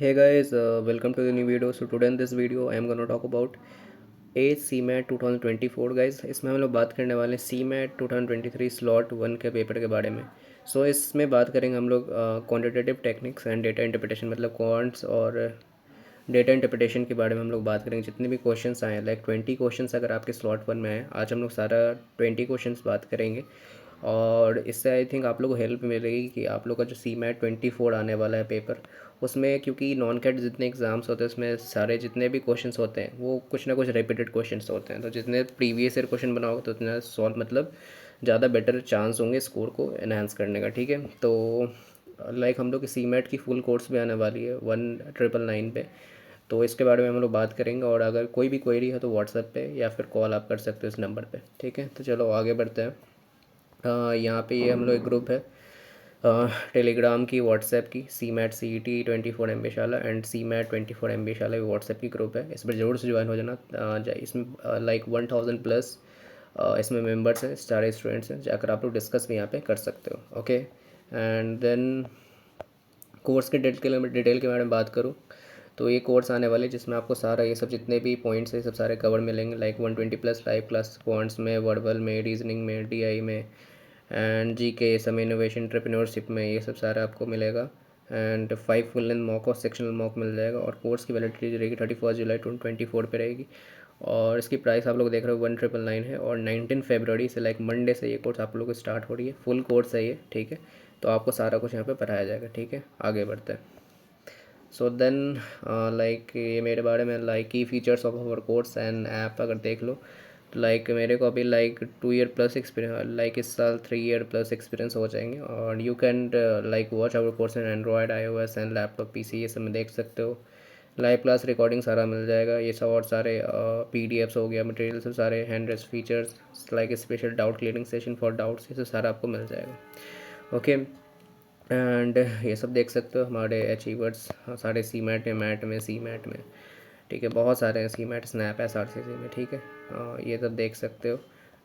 Hey guys, welcome to the new video. So today in this video I am gonna talk about A CMAT 2024 guys. इसमें हम लोग बात करने वाले हैं CMAT 2023 स्लॉट वन के पेपर के बारे में. इसमें बात करेंगे हम लोग quantitative techniques and data interpretation मतलब क्वांट्स और डेटा इंटरप्रिटेशन के बारे में हम लोग बात करेंगे. जितने भी क्वेश्चंस आए लाइक 20 क्वेश्चंस अगर आपके स्लॉट वन में आए, आज हम लोग सारा 20 क्वेश्चंस बात करेंगे. और इससे आई थिंक आप लोग को हेल्प मिलेगी कि आप लोग का जो CMAT 24 आने वाला है पेपर, उसमें क्योंकि नॉन कैट जितने एग्ज़ाम्स होते हैं उसमें सारे जितने भी क्वेश्चंस होते हैं वो कुछ ना कुछ रिपीटेड क्वेश्चंस होते हैं. तो जितने प्रीवियस ईयर क्वेश्चन बनाओगे तो उतना सॉल्व मतलब ज़्यादा बेटर चांस होंगे स्कोर को एनहांस करने का. ठीक है, तो लाइक हम लोग की CMAT की फुल कोर्स भी आने वाली है 1999 पे. तो इसके बारे में हम लोग बात करेंगे और अगर कोई भी क्वेरी है तो व्हाट्सएप पे या फिर कॉल आप कर सकते हो इस नंबर पे. ठीक है, तो चलो आगे बढ़ते हैं. यहाँ पे ये हम लोग एक ग्रुप है टेलीग्राम की, व्हाट्सएप की, CMAT CET 24 MB शाला एंड CMAT 24 MB शाला व्हाट्सएप की ग्रुप है. इस पर ज़रूर से ज्वाइन हो जाना. इसमें लाइक 1000 प्लस इसमें मेंबर्स हैं, सारे स्टूडेंट्स हैं. जाकर आप लोग डिस्कस भी यहाँ पे कर सकते हो. ओके, एंड देन कोर्स के डिटेल के बारे में बात करूँ तो ये कोर्स आने वाले जिसमें आपको सारा ये सब जितने भी पॉइंट्स है सब सारे कवर मिलेंगे. Like 120 plus live class quants में, वर्बल में, रीजनिंग में, DI में and GK, some innovation, entrepreneurship में, ये सब सारा आपको मिलेगा. एंड 5 फुल लेंथ मॉक और सेक्शनल मॉक मिल जाएगा. और कोर्स की वैलिडिटी रहेगी 31 जुलाई 2024 पे रहेगी. और इसकी प्राइस आप लोग देख रहे हो 1999 है. और 19 फरवरी से लाइक मंडे से ये कोर्स आप लोग को स्टार्ट हो रही है. फुल कोर्स है ये. ठीक है, तो आपको सारा कुछ यहाँ पे पढ़ाया जाएगा. ठीक है, आगे बढ़ते हैं. सो देन लाइक ये मेरे बारे में लाइक की features of our course and app अगर देख लो तो लाइक मेरे को अभी like 2 year plus experience, like इस साल 3 ईयर प्लस एक्सपीरियंस हो जाएंगे. और you can like watch our course in Android, iOS and laptop, PC, ये सब में देख सकते हो. लाइव क्लास रिकॉर्डिंग सारा मिल जाएगा ये सब. और सारे PDFs हो गया, मटेरियल सब सारे, hand rest features like special doubt clearing session for doubts, ये सब सारा आपको मिल जाएगा. ओके, एंड ये सब देख सकते हो हमारे अचीवर्स सारे CMAT में, मैट में, CMAT में. ठीक है, बहुत सारे हैं. CMAT स्नैप है SRCC में. ठीक है, ये सब देख सकते हो.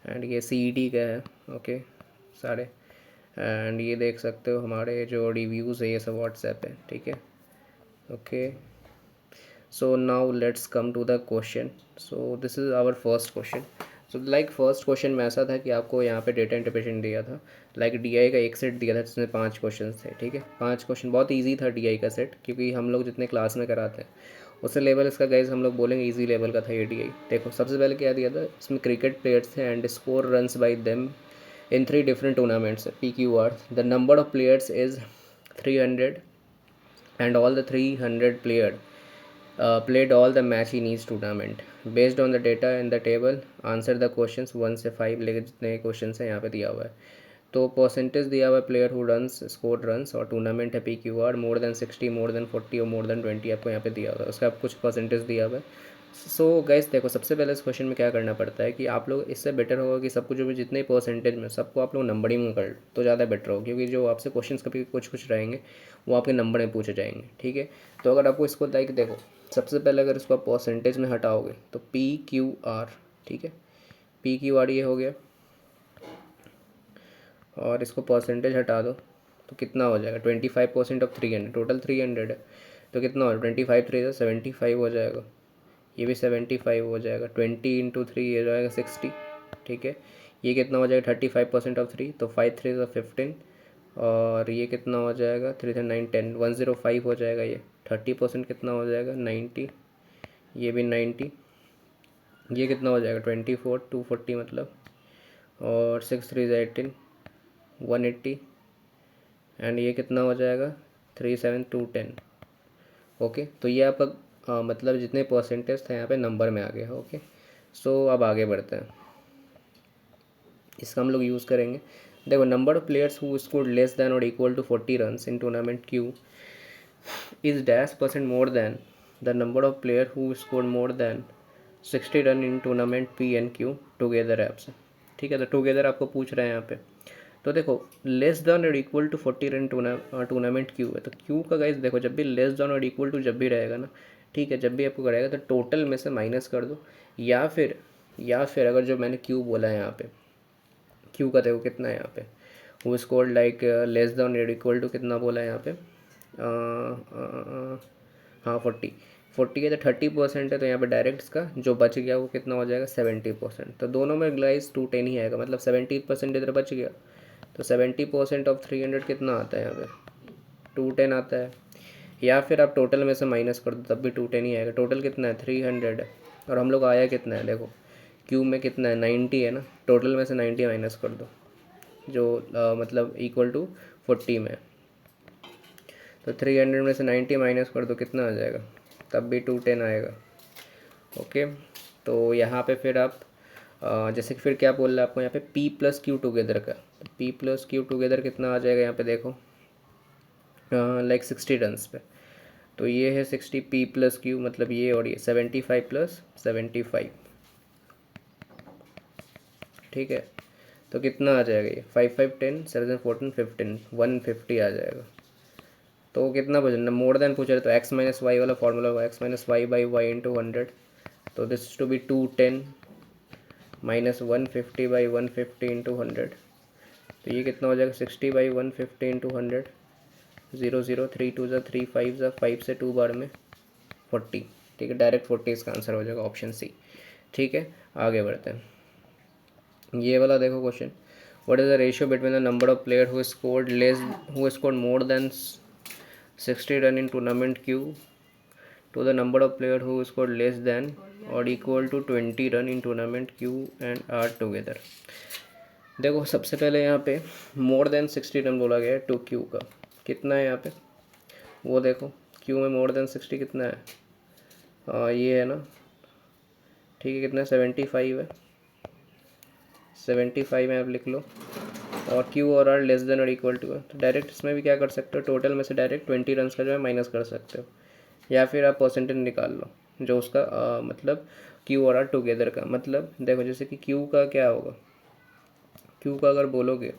एंड ये CET का है. ओके, सारे. एंड ये देख सकते हो हमारे जो रिव्यूज़ है ये सब व्हाट्सएप है. ठीक है, okay. So now let's come to the question. So this is our first question. So like first question में ऐसा था कि आपको यहाँ पे डेटा इंटरप्रिटेशन दिया था. लाइक DI का एक सेट दिया था जिसमें 5 क्वेश्चन थे. ठीक है, 5 क्वेश्चन बहुत इजी था DI का सेट, क्योंकि हम लोग जितने क्लास में कराते हैं उससे लेवल इसका गाइज हम लोग बोलेंगे इजी लेवल का था ये DI. देखो सबसे पहले क्या दिया था इसमें, क्रिकेट प्लेयर्स थे and score runs by them in 3 different tournaments. PQR, the number of players is 300 and all the 300 played all the match in each tournament. Based on the data in the table, answer the questions 1 से 5 लेके जितने question हैं यहाँ पे दिया हुआ है. तो परसेंटेज दिया हुआ है player who runs, score runs, और टूर्नामेंट है PQR मोर देन 60, मोर देन 40 और मोर देन 20 आपको यहाँ पे दिया हुआ है. उसका कुछ परसेंटेज दिया हुआ है. सो गाइस देखो सबसे पहले इस क्वेश्चन में क्या करना पड़ता है कि आप लोग, इससे बेटर होगा कि सबको जो भी जितने परसेंटेज में सबको आप लोग नंबरिंग में कर तो ज़्यादा बेटर होगा, क्योंकि जो आपसे क्वेश्चंस कभी कुछ कुछ रहेंगे वो आपके नंबर में पूछे जाएंगे. ठीक है, तो अगर आपको इसको लाइक देखो सबसे पहले अगर इसको आप परसेंटेज में हटाओगे तो PQR. ठीक है, PQR ये हो गया. और इसको परसेंटेज हटा दो तो कितना हो जाएगा, 25% ऑफ 300, टोटल 300 है. तो कितना हो, 25 3 75 हो जाएगा. ये भी 75 हो जाएगा. 20 × 3 ये जाएगा 60. ठीक है, ये कितना हो जाएगा 35% ऑफ 3, तो 5 3 15. और ये कितना हो जाएगा 3 3 9 10, 105 हो जाएगा. ये 30% कितना हो जाएगा 90. ये भी 90. ये कितना हो जाएगा 24 240 मतलब. और 6 3 18, 180. एंड ये कितना हो जाएगा 3 7 2 10. ओके, तो ये आपका मतलब जितने परसेंटेज थे यहाँ पे नंबर में आ गया. ओके, सो अब आगे बढ़ते हैं. इसका हम लोग यूज़ करेंगे. देखो number of players who scored less than और equal to 40 runs in tournament Q is %% more than the number of player who scored more than 60 run in tournament P and Q together apps. ठीक है, तो together आपको पूछ रहे हैं यहाँ पे. तो देखो लेस देन और equal to 40 run tournament Q है. तो Q का गाइस देखो जब भी लेस देन और इक्वल टू जब भी रहेगा ना, ठीक है, जब भी आपको करेगा तो टोटल में से माइनस कर दो. या फिर अगर जो मैंने Q बोला है यहाँ पे, Q का देखो कितना है यहाँ पे, वो स्कोर लाइक लेस देन और इक्वल टू कितना बोला है यहाँ पे, हाँ 40 है तो 30% है, तो यहाँ पे डायरेक्ट इसका जो बच गया वो कितना हो जाएगा 70%। तो दोनों में गाइस 210 ही आएगा, मतलब 70% इधर बच गया। तो 70% ऑफ 300 कितना आता है यहाँ पे 210 आता है। या फिर आप टोटल में से माइनस कर दो तब भी 210 ही आएगा। टोटल कितना है 300 है, और हम लोग आया कितना है देखो, क्यू में कितना है 90 है ना, टोटल में से 90 माइनस कर दो जो मतलब इक्वल टू 40 में। तो 300 में से 90 माइनस कर दो कितना आ जाएगा, तब भी 210 आएगा। ओके, तो यहाँ पे फिर आप जैसे कि फिर क्या बोल रहा है आपको यहाँ पे P प्लस क्यू टुगेदर का, तो P प्लस क्यू टुगेदर कितना आ जाएगा यहाँ पे देखो, लाइक 60 टन्स पे। तो ये है 60 P प्लस क्यू, मतलब ये, और ये 75 प्लस 75, ठीक है। तो कितना आ जाएगा ये 5 5 10 7 14 15 150 आ जाएगा। तो कितना बचना, मोर देन पूछ रहे तो x माइनस वाई वाला फॉर्मूला होगा, x minus Y by Y into 100। तो this to be 210 minus 150 by 150 into 100। तो ये कितना हो जाएगा 60 बाई 150 इंटू 100। 0 0 3 2 ज़ा 3 5 ज़ा 5 से 2 बार में 40, ठीक है। डायरेक्ट 40 इसका आंसर हो जाएगा, ऑप्शन सी, ठीक है। आगे बढ़ते हैं, ये वाला देखो question. What is the ratio between the number of player who scored more than 60 run in tournament Q to the number of player who scored less than or equal to 20 run in tournament Q and R together। देखो सबसे पहले यहाँ पे मोर than 60 run बोला गया है to Q का, कितना है यहाँ पे वो देखो, क्यू में मोर देन 60 कितना है, ये है ना, ठीक है। कितना है 75 है, 75 में आप लिख लो, और क्यू और आर लेस देन और इक्वल टू है। तो डायरेक्ट इसमें भी क्या कर सकते हो, टोटल में से डायरेक्ट 20 रन का जो है माइनस कर सकते हो, या फिर आप परसेंटेज निकाल लो जो उसका मतलब क्यू और आर टुगेदर का। मतलब देखो जैसे कि क्यू का क्या होगा, क्यू का अगर बोलोगे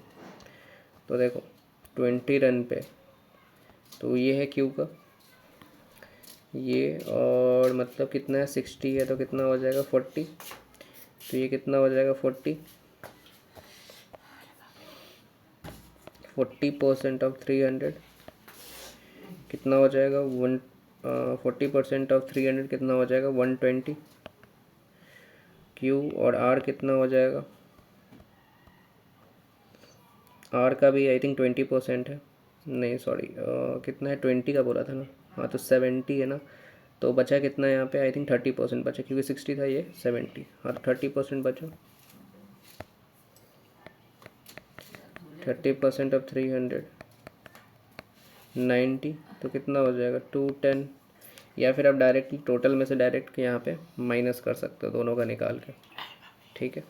तो देखो 20 रन पे, तो ये है क्यू का ये, और मतलब कितना है 60 है तो कितना हो जाएगा 40। तो ये कितना हो जाएगा 40% ऑफ 300 कितना हो जाएगा 40% ऑफ 300 कितना हो जाएगा 120। क्यू और आर कितना हो जाएगा, आर का भी आई थिंक 20% है, नहीं सॉरी कितना है 20 का बोला था ना, हाँ तो 70 है ना। तो बचा कितना है यहाँ पे, आई थिंक 30% बचा, क्योंकि 60 था ये 70, हाँ तो 30% बचा। 30% ऑफ 300 90, तो कितना हो जाएगा 210। या फिर आप डायरेक्टली टोटल में से डायरेक्ट यहाँ पे माइनस कर सकते हो दोनों का निकाल के, ठीक है।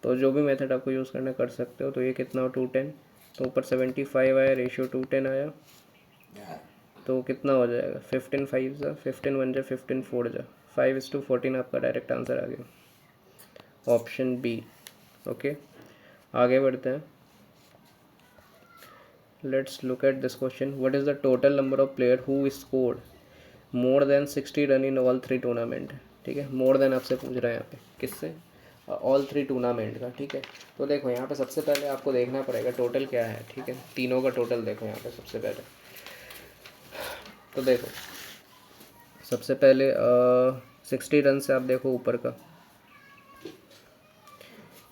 तो जो भी मेथड आपको यूज़ करना कर सकते हो। तो ये कितना हो 210, तो ऊपर 75 आया, रेशियो 210 आया, तो कितना हो जाएगा 15 5 जा 15 1 जा 15 4 जा 5:14 आपका डायरेक्ट आंसर आ गया, ऑप्शन बी। ओके, आगे बढ़ते हैं। Let's look at this question. What is the total number of player who scored more than 60 run in all 3 tournament, ठीक है। मोर देन आपसे पूछ रहा है यहाँ पे किससे, ऑल 3 टूर्नामेंट का, ठीक है। तो देखो यहाँ पे सबसे पहले आपको देखना पड़ेगा टोटल क्या है, ठीक है। तीनों का टोटल देखो यहाँ पे सबसे पहले। तो देखो सबसे पहले 60 रन से आप देखो ऊपर का,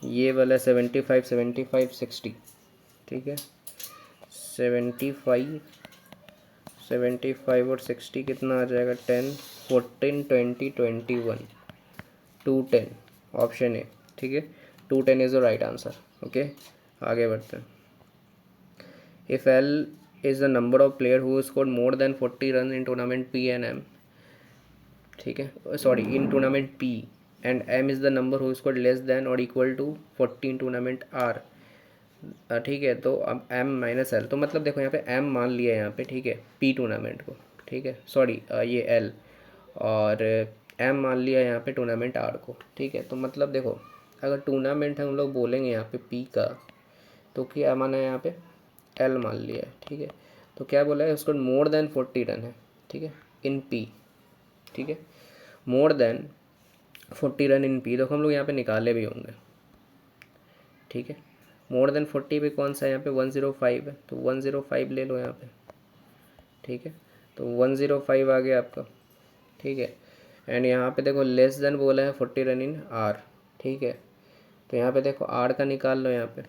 ये वाला 75 75 60, ठीक है। 75 75 और 60 कितना आ जाएगा 10 14 20 21 210, ऑप्शन ए, ठीक है। 210 is the right answer. Okay, आगे बढ़ते हैं। If L is the number of player who scored more than 40 run in tournament P and M, ठीक है, sorry in tournament P, and M is the number who scored less than और equal to 40 in tournament R, ठीक है। तो अब M minus L, तो मतलब देखो यहाँ पे एम मान लिया है यहाँ पे, ठीक है, पी टूर्नामेंट को, ठीक है, सॉरी ये एल, और एम मान लिया यहाँ पे टूर्नामेंट आर को, ठीक है। तो मतलब देखो अगर टूर्नामेंट हम लोग बोलेंगे यहाँ पे पी का, तो क्या माना है यहाँ पे एल मान लिया है, ठीक है। तो क्या बोला है उसको मोर देन 40 रन है, ठीक है, इन पी, ठीक है। मोर देन 40 रन इन पी, तो हम लोग यहाँ पे निकाले भी होंगे, ठीक है। मोर देन 40 पे कौन सा है यहाँ पे 105 है, तो 105 ले लो यहाँ पे, ठीक है। तो 105 आ गया आपका, ठीक है। एंड यहाँ पे देखो लेस देन बोला है 40 रन इन आर, ठीक है। तो यहाँ पे देखो आर का निकाल लो, यहाँ पे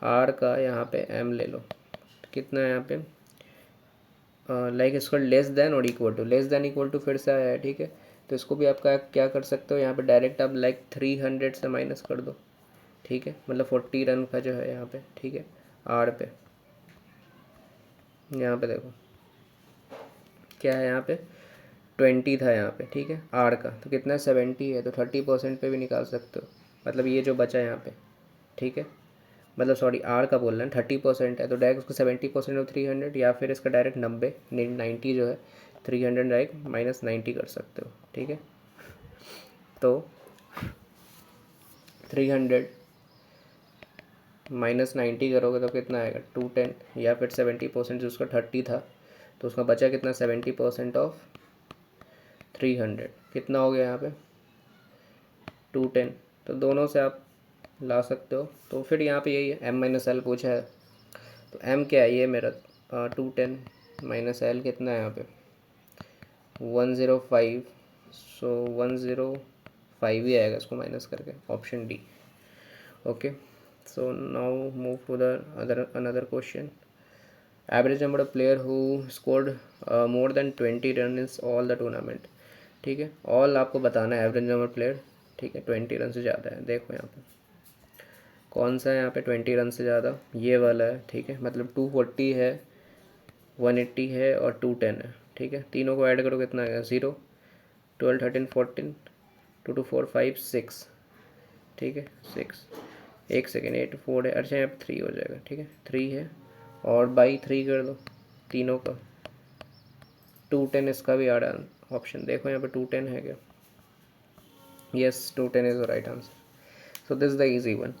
आर का यहाँ पे एम ले लो, कितना है यहाँ पे लाइक इसको लेस देन और equal to, less than equal to फिर से आया है, ठीक है। तो इसको भी आपका क्या कर सकते हो यहाँ पे डायरेक्ट आप लाइक 300 से माइनस कर दो, ठीक है। मतलब 40 रन का जो है यहाँ पे, ठीक है, आर पे यहाँ पे देखो क्या है, यहाँ पे 20 था यहाँ पे, ठीक है, आर का। तो कितना 70 है, तो 30% पे भी निकाल सकते हो। मतलब ये जो बचा है यहाँ पे, ठीक है, मतलब सॉरी आर का बोल रहे हैं 30% है, तो डायरेक्ट उसको 70% ऑफ 300, या फिर इसका डायरेक्ट 90 जो है 300 डायरेक्ट माइनस 90 कर सकते हो, ठीक है। तो 300 माइनस 90 करोगे तो कितना आएगा 210, या फिर 70% जो उसका 30 था, तो उसका बचा कितना 70% ऑफ 300, कितना हो गया यहाँ पे 210। तो दोनों से आप ला सकते हो। तो फिर यहाँ पे यही है, एम माइनस एल पूछा है, तो एम क्या है ये मेरा 210 माइनस एल कितना है यहाँ पे 105, सो 105 ही आएगा इसको माइनस करके, option D. Okay, so now move to the another question. Average number of player who scored more than 20 run is all the tournament, ठीक है। ऑल आपको बताना है एवरेज नंबर प्लेयर, ठीक है, 20 रन से ज़्यादा है। देखो यहाँ पे कौन सा है, यहाँ पे 20 रन से ज़्यादा ये वाला है, ठीक है। मतलब 240 है, 180 है और 210 है, ठीक है। तीनों को ऐड करो कितना आएगा 0, 12, 13, 14, 2 2 4 5 6, ठीक है 6, एक सेकेंड 8 4 है, अच्छा यहाँ पे 3 हो जाएगा, ठीक है 3 है, और बाई 3 कर दो तीनों का, 210 इसका भी आ रहा है ऑप्शन, देखो यहाँ पे 210 है क्या, yes 210 is the right answer. So this the easy one.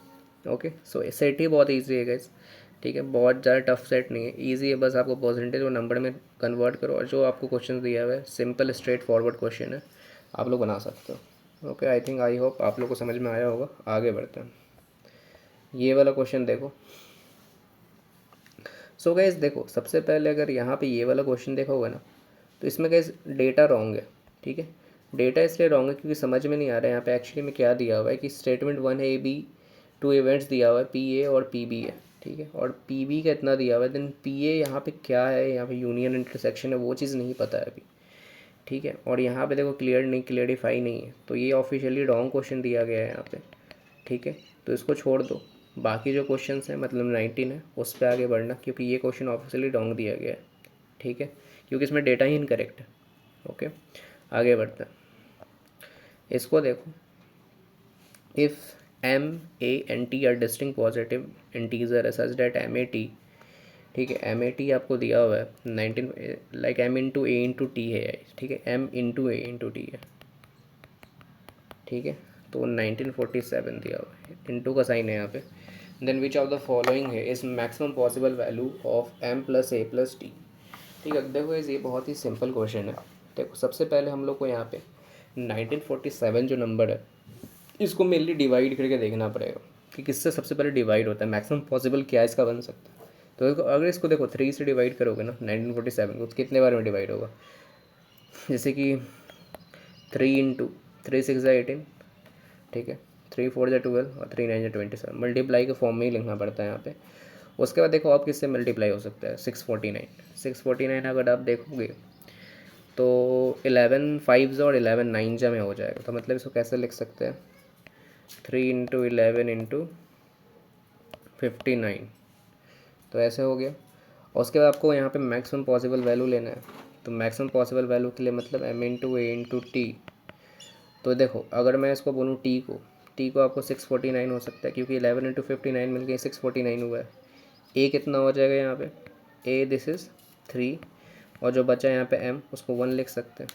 Okay, so set ही बहुत ईजी है गाइस, ठीक है, बहुत ज़्यादा टफ सेट नहीं है, ईजी है, बस आपको परसेंटेज और नंबर में कन्वर्ट करो, और जो आपको क्वेश्चन दिया हुआ है सिंपल स्ट्रेट फॉरवर्ड क्वेश्चन है, आप लोग बना सकते हो। ओके, आई होप आप लोग को समझ में आया होगा। आगे बढ़ते हैं, ये वाला क्वेश्चन देखो। सो गाइस देखो, सबसे पहले अगर यहाँ पे ये वाला क्वेश्चन देखा होगा ना, तो इसमें गाइस डेटा रॉन्ग है, ठीक है। डेटा इसलिए रॉन्ग है क्योंकि समझ में नहीं आ रहा है यहाँ पे एक्चुअली में क्या दिया हुआ है, कि स्टेटमेंट 1 है बी, 2 इवेंट्स दिया हुआ है पी ए और पी बी है, ठीक है, और पी बी का इतना दिया हुआ है, देन पी ए यहाँ पे क्या है, यहाँ पे यूनियन इंटरसेक्शन है, वो चीज़ नहीं पता है अभी, ठीक है। और यहाँ पे देखो क्लियरिफाई नहीं है, तो ये ऑफिशियली रॉन्ग क्वेश्चन दिया गया है यहाँ पे, ठीक है। तो इसको छोड़ दो, बाकी जो क्वेश्चन हैं मतलब 19 है उस पर आगे बढ़ना, क्योंकि ये क्वेश्चन ऑफिशियली रॉन्ग दिया गया है, ठीक है, क्योंकि इसमें डेटा ही इनकरेक्ट है। ओके, आगे बढ़ते हैं, इसको देखो। If M A N T R distinct positive integer such that M A T, ठीक है, एम ए टी आपको दिया हुआ है 19, लाइक एम इंटू ए इंटू टी है, ठीक है, एम इंटू ए इंटू टी है, ठीक है। तो 1947 दिया हुआ है, इंटू का साइन है यहाँ पे। Then which of the following है is maximum possible value of M plus A plus T, ठीक है। देखो ये बहुत ही सिंपल क्वेश्चन है। देखो सबसे पहले हम लोग को यहाँ पे 1947 जो नंबर है इसको मेनली डिवाइड करके देखना पड़ेगा कि किससे सबसे पहले डिवाइड होता है, मैक्सिमम पॉसिबल क्या इसका बन सकता है। तो अगर इसको देखो 3 से डिवाइड करोगे ना 1947 को, तो कितने बार में डिवाइड होगा, जैसे कि 3 इंटू 3 6 18, ठीक है, 3 4 जा 12 और 3 9 जा 27, मल्टीप्लाई के फॉर्म में ही लिखना पड़ता है यहाँ पे। उसके बाद देखो आप किससे मल्टीप्लाई हो सकता है, 649 अगर आप देखोगे तो 11 5 और 11 9 जा में हो जाएगा। तो मतलब इसको कैसे लिख सकते हैं, 3 इंटू 11 इंटू 59, तो ऐसे हो गया। और उसके बाद आपको यहाँ पे मैक्सिमम पॉसिबल वैल्यू लेना है, तो मैक्सिमम पॉसिबल वैल्यू के लिए मतलब एम इंटू ए इंटू टी। तो देखो अगर मैं इसको बोलूँ टी को आपको 649 हो सकता है, क्योंकि 11 इंटू 59 मिल गई 649 हुआ है। ए कितना हो जाएगा यहाँ पे, ए दिस इज़ 3, और जो बचा यहाँ पे एम उसको 1 लिख सकते हैं,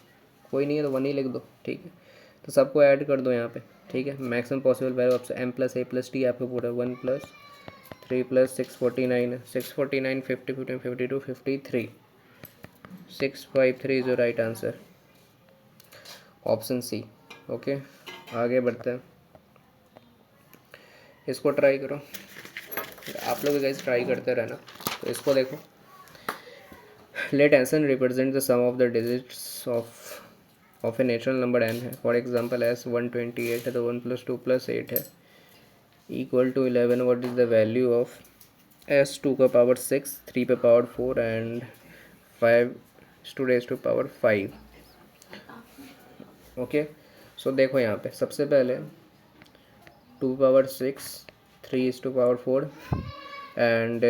कोई नहीं है तो 1 ही लिख दो, ठीक है। तो सबको ऐड कर दो यहाँ पे, ठीक है। मैक्सिमम पॉसिबल वैल्यू आपसे M plus A plus T आपको पूरा 1 प्लस 3 प्लस 649 है, 649 50 15 52 53, 653 is the right answer, option C. Okay, आगे बढ़ते हैं, इसको ट्राई करो, आप लोग गाइस ट्राई करते रहना। तो इसको देखो, let N represent the sum of the digits of a natural number n है. फॉर एग्जाम्पल एस 128 है तो 1 + 2 + 8 है equal to 11. What is the value of S 2 का पावर 6, 3 पे power 4 and 5 to raise to power 5. Okay, so देखो यहाँ पे सबसे पहले 2 power 6, 3 to power 4 and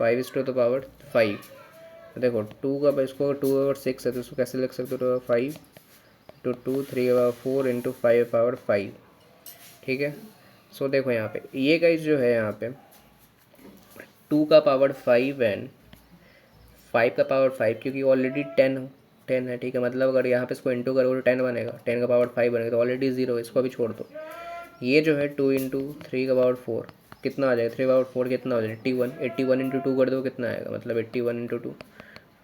5 to the power 5. देखो 2 का इसको 2 पावर 6 है तो इसको कैसे लिख सकते हो, 5 टू 2 3 पावर 4 इंटू 5 पावर 5. ठीक है, सो देखो यहाँ पे ये गाइस जो है यहाँ पे 2 का पावर 5 एंड 5 का पावर 5 क्योंकि ऑलरेडी 10 है. ठीक है, मतलब अगर यहाँ पे इसको इंटू करोगे तो 10 बनेगा, 10 का पावर 5 बनेगा तो ऑलरेडी 0, इसको भी छोड़ दो. ये जो है 2 इंटू 3 का पावर 4 कितना आ जाएगा, 3 पावर 4 कितना हो जाएगा 81. 81 इंटू 2 कर दो कितना आएगा, मतलब 81 इंटू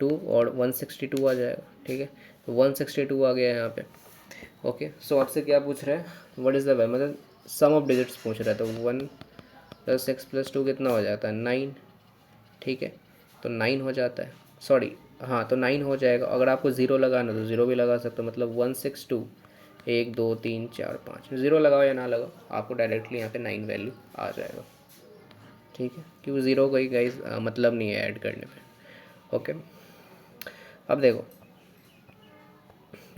2 और 162 आ जाएगा. ठीक है, तो 162 आ गया यहाँ पे. ओके, सो आपसे क्या पूछ रहा है, व्हाट इज़ द वैल्यू, मतलब सम ऑफ डिजिट्स पूछ रहा है. तो 1 + 6 + 2 कितना हो जाता है 9. ठीक है, तो 9 हो जाता है, सॉरी हाँ तो 9 हो जाएगा. अगर आपको ज़ीरो लगाना तो ज़ीरो भी लगा सकते हो, मतलब 162 1 2 3 4 5 ज़ीरो लगाओ या ना लगाओ आपको डायरेक्टली यहाँ पे 9 वैल्यू आ जाएगा. ठीक है, क्योंकि ज़ीरो का ही गाइस मतलब नहीं है ऐड करने पे. ओके, अब देखो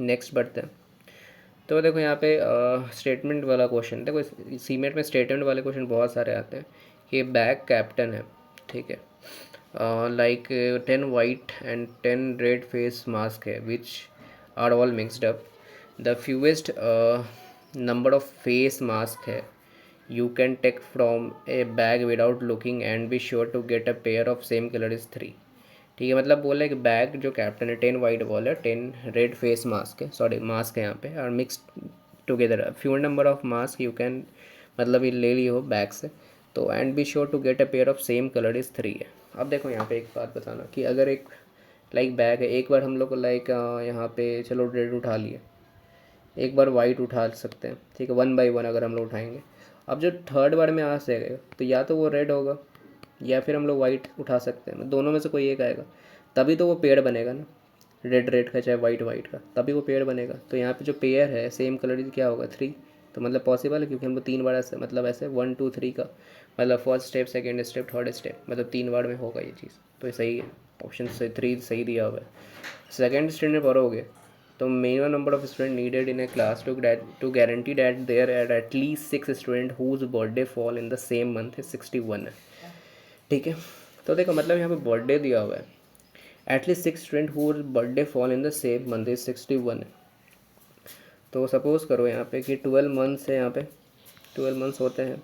नेक्स्ट बढ़ते हैं. तो देखो यहाँ पे स्टेटमेंट वाला क्वेश्चन, देखो सीमेट में स्टेटमेंट वाले क्वेश्चन बहुत सारे आते हैं. कि बैग कैप्टन है, ठीक है, like 10 white and 10 red face mask है which are all mixed up. The fewest number of face mask है you can take from a bag without looking and be sure to get a pair of same colour is 3. ठीक है, मतलब बोला कि bag जो captain है 10 white ball है, 10 red face mask है, सॉरी मास्क है यहाँ पे, और mix together few number of mask you can, मतलब ये ले ली हो बैग से, तो and be sure to get a pair of same colour is 3 है. अब देखो यहाँ पे एक बात बताना कि अगर एक लाइक बैग है, एक बार हम लोग को लाइक यहाँ पे चलो रेड उठा लिए, एक बार वाइट उठा सकते हैं. ठीक है, 1 बाई 1 अगर हम लोग उठाएंगे. अब जो थर्ड बार में आ सकेगा तो या तो वो रेड होगा या फिर हम लोग वाइट उठा सकते हैं, दोनों में से कोई एक आएगा, तभी तो वो पेड़ बनेगा ना, रेड रेड का चाहे वाइट वाइट का, तभी वो पेड़ बनेगा. तो यहाँ पे जो पेयर है सेम कलर क्या होगा 3. तो मतलब पॉसिबल है क्योंकि हम लोग 3 बार ऐसे मतलब ऐसे 1 2 3 का मतलब first step second step third step मतलब 3 बार में होगा ये चीज़. तो ये सही है, ऑप्शन से 3 सही दिया हुआ है. सेकेंड स्टैंडर्ड पढ़ोगे तो minimum number of student needed in a class to guarantee that there are at least 6 student whose birthday fall in the same month है 61 है. ठीक है, तो देखो मतलब यहाँ पे बर्थडे दिया हुआ है, at least 6 student whose birthday fall in the same month is 61 है. तो सपोज़ करो यहाँ पे कि 12 मंथ्स है, यहाँ पे 12 मंथ्स होते हैं.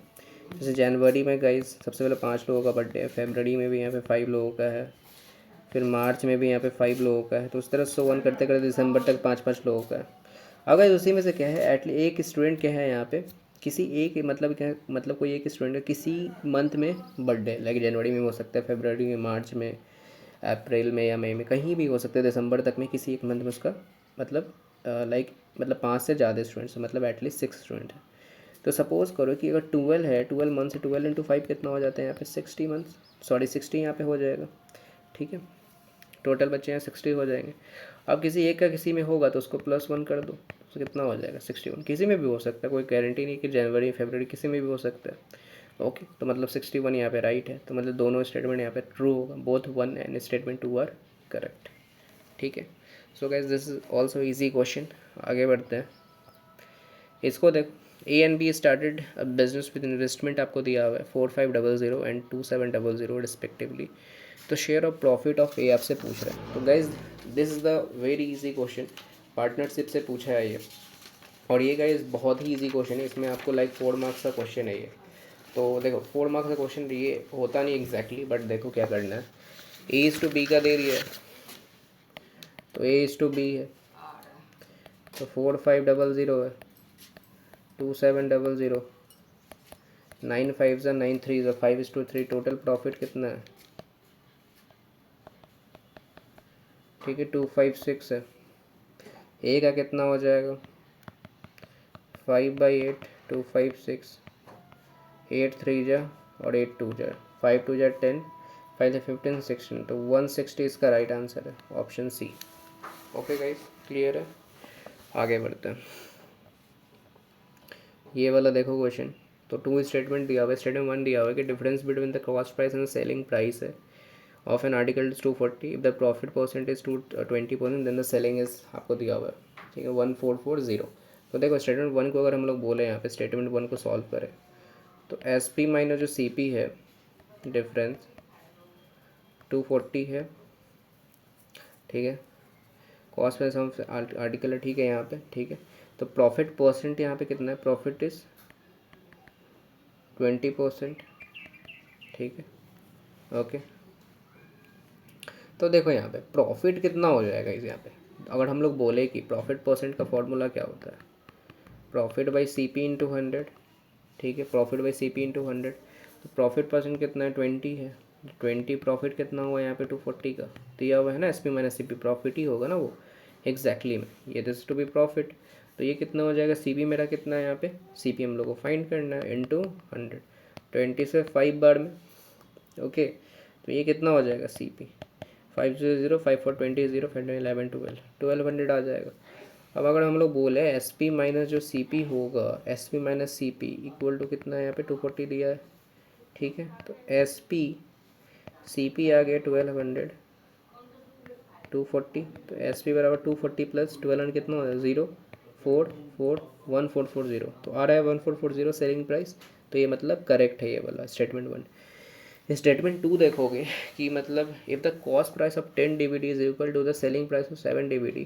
जैसे जनवरी में गाइस सबसे पहले 5 लोगों का बर्थडे है, फेबररी में भी यहाँ पे 5 लोगों का है, फिर मार्च में भी यहाँ पे 5 लोगों का है. तो उस तरह से 1 करते करते दिसंबर तक 5 लोगों का है. अगर उसी में से क्या है एटली एक स्टूडेंट क्या है यहाँ पे किसी एक मतलब क्या है, मतलब कोई एक स्टूडेंट है किसी मंथ में बर्थडे, लाइक जनवरी में हो सकता है, फरवरी में, मार्च में, अप्रैल में या मई में, कहीं भी हो सकता है, दिसंबर तक में किसी एक मंथ में उसका मतलब लाइक मतलब 5 से ज़्यादा स्टूडेंट्स मतलब एटलीस्ट 6 स्टूडेंट है. तो सपोज़ करो कि अगर 12 है, 12 मंथ से 12 इंटू 5 कितना हो जाता है यहाँ पे 60 मंथ, सॉरी 60 यहाँ पे हो जाएगा. ठीक है, टोटल बच्चे हैं 60 हो जाएंगे. अब किसी एक का किसी में होगा तो उसको +1 कर दो, तो कितना हो जाएगा 61. किसी में भी हो सकता है, कोई गारंटी नहीं कि जनवरी फरवरी किसी में भी हो सकता है. ओके, तो मतलब 61 यहाँ पे राइट है, तो मतलब दोनों स्टेटमेंट यहाँ पे ट्रू होगा, both 1 and statement 2 are correct. ठीक है, so guys this is also easy question. आगे बढ़ते हैं, इसको देखो. A and B started a business with investment आपको दिया हुआ है 4500 एंड 2700 रिस्पेक्टिवली. तो share of profit of A आपसे पूछ रहा है. तो guys this is the very easy question, partnership से पूछा है ये, और ये गाइज बहुत ही इजी क्वेश्चन है. इसमें आपको लाइक 4 मार्क्स का क्वेश्चन है ये. तो देखो 4 मार्क्स का क्वेश्चन ये होता नहीं एग्जैक्टली, बट देखो क्या करना है. ए इज़ टू बी का दे दिया है, तो ए इज़ टू बी है, तो 4500 है, 2700, 9 5 9 3 5:3. टोटल प्रॉफिट कितना है, ठीक है 256 है. ए का कितना हो जाएगा 5/8, 256, 8 3 जा और 8 2 जा, 5 2 जा 10, 5 से 15 16, तो 160 इसका राइट आंसर है, option C. Okay guys, clear है। आगे बढ़ते हैं। ये वाला देखो क्वेश्चन, तो टू स्टेटमेंट दिया हुआ है। स्टेटमेंट वन दिया हुआ है कि difference between the cost price and selling price है of an article is 240, if the profit percent is 20%, then the selling is, आपको दिया हुआ है, ठीक है, 1440। तो देखो स्टेटमेंट वन को अगर हम लोग बोले यहाँ पे स्टेटमेंट वन को सॉल्व करें, तो एस पी माइनस जो सी पी है, डिफरेंस 240 है, ठीक है, कॉस्ट प्राइस हम आर्टिकल है, ठीक है यहाँ पे, ठीक है। तो प्रॉफिट परसेंट यहाँ पे कितना है, प्रॉफिट इज 20%, ठीक है, ओके। तो देखो यहाँ पे प्रॉफिट कितना हो जाएगा इस यहाँ पे, अगर हम लोग बोले कि प्रॉफिट परसेंट का फॉर्मूला क्या होता है, profit by C P into 100, ठीक है, profit by C P into 100। तो प्रॉफिट परसेंट कितना है, 20 है, 20 प्रॉफिट कितना हुआ यहाँ पे 240 का दिया हुआ है ना, S P minus C P profit ही होगा ना वो, एग्जैक्टली में ये दिस टू बी प्रॉफिट। तो ये कितना हो जाएगा, सी पी मेरा कितना है यहाँ पे, सी पी हम लोग को फाइंड करना है, इंटू 100, 20 से 5 बार में, ओके। तो ये कितना हो जाएगा, सी पी 500, 5 4 20 0 5 11 1200 आ जाएगा। अब अगर हम लोग बोले एस पी माइनस जो सी पी होगा, S P minus C P equal to कितना है, यहाँ पे 240 दिया है, ठीक है। तो एस पी सी पी आ गया 1200, 240, तो एस पी बराबर 240 प्लस 1200 कितना हो जाएगा, 0 4 4 1440, तो आ रहा है 1440 सेलिंग प्राइस। तो ये मतलब करेक्ट है ये वाला स्टेटमेंट वन। स्टेटमेंट टू देखोगे कि मतलब if the cost price of 10 DVD is equal to the selling price of 7 DVD,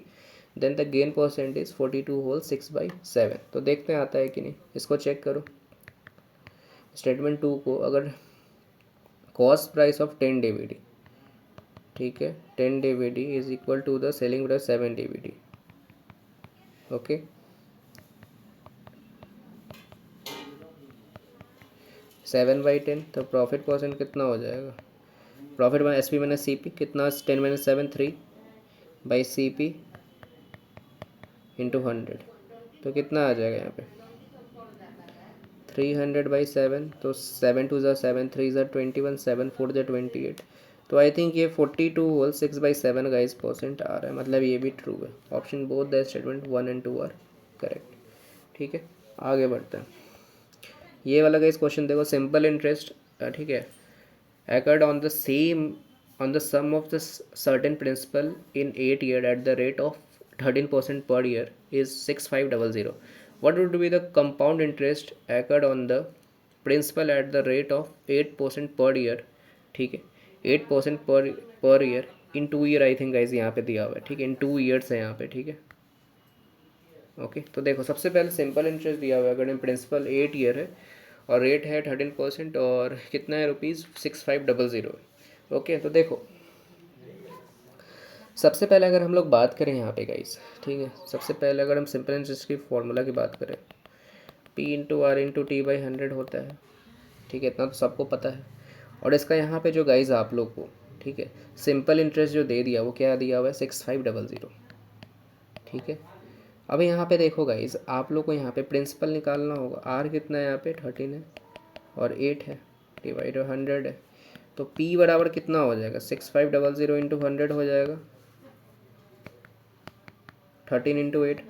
then the gain percent is 42 whole 6/7। तो देखते हैं आता है कि नहीं, इसको चेक करो। स्टेटमेंट टू को अगर कॉस्ट प्राइस ऑफ 10 DVD, ठीक है, 10 DVD is equal to the selling price 7 DVD, okay. 7/10, तो प्रॉफिट परसेंट कितना हो जाएगा, profit by S P minus C P कितना, 10 minus 7 3 by C P into 100, तो कितना आ जाएगा यहाँ पे 300/7, तो 7 2 7 3 7 4 28। तो आई थिंक ये 42 होल 6/7 का इस परसेंट आ रहा है, मतलब ये भी ट्रू है। Option both the statement 1 and 2 are correct, ठीक है। आगे बढ़ते हैं। ये वाला का इस क्वेश्चन देखो, सिंपल इंटरेस्ट, ठीक है, occurred on the same on the sum of the certain principal in 8 year at the rate of 13% per year is 6500। what would be the compound interest occurred on the principal at the rate of 8% per year, ठीक है, 8% per year in 2 year, I think guys यहाँ पे दिया हुआ है, ठीक है, इन 2 years है यहाँ पे, ठीक है, ओके। तो देखो सबसे पहले सिंपल इंटरेस्ट दिया हुआ है, अगर प्रिंसिपल 8 ईयर है और रेट है 13% और कितना है, ₹6500, ओके। तो देखो सबसे पहले अगर हम लोग बात करें यहाँ पे गाइस, ठीक है, सबसे पहले अगर हम सिंपल इंटरेस्ट की फॉर्मूला की बात करें, P/R/T/100 होता है, ठीक है, इतना तो सबको पता है। और इसका यहाँ पे जो गाइस आप लोग को, ठीक है, सिंपल इंटरेस्ट जो दे दिया वो क्या दिया हुआ है, 6500, ठीक है। अब यहाँ पे देखो गाइस, आप लोग को यहाँ पे प्रिंसिपल निकालना होगा, आर कितना है यहाँ पे 13 है और 8 है, डिवाइड 100 है, तो P बराबर कितना हो जाएगा, 6500 इंटू 100 हो जाएगा, 13 इंटू 8,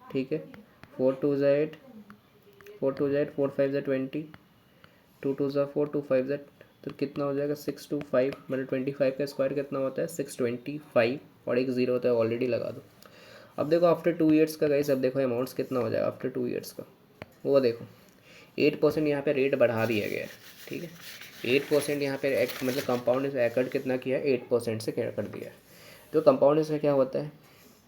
ठीक है, 4 2 8, 4 2 8, 4 5 20, 2 2 4, 2 5 तो कितना हो जाएगा 625, मतलब 25 का स्क्वायर कितना होता है 625, और एक जीरो होता है, ऑलरेडी लगा दो। अब देखो आफ्टर 2 ईयर्स का गाइस, अब देखो अमाउंट्स कितना हो जाएगा आफ्टर 2 ईयर्स का, वो देखो 8% यहाँ पे रेट बढ़ा दिया गया है, ठीक है, 8% यहाँ पे मतलब कंपाउंड से एकड़ कितना किया है, 8% से कर दिया है। तो कंपाउंड से क्या होता है,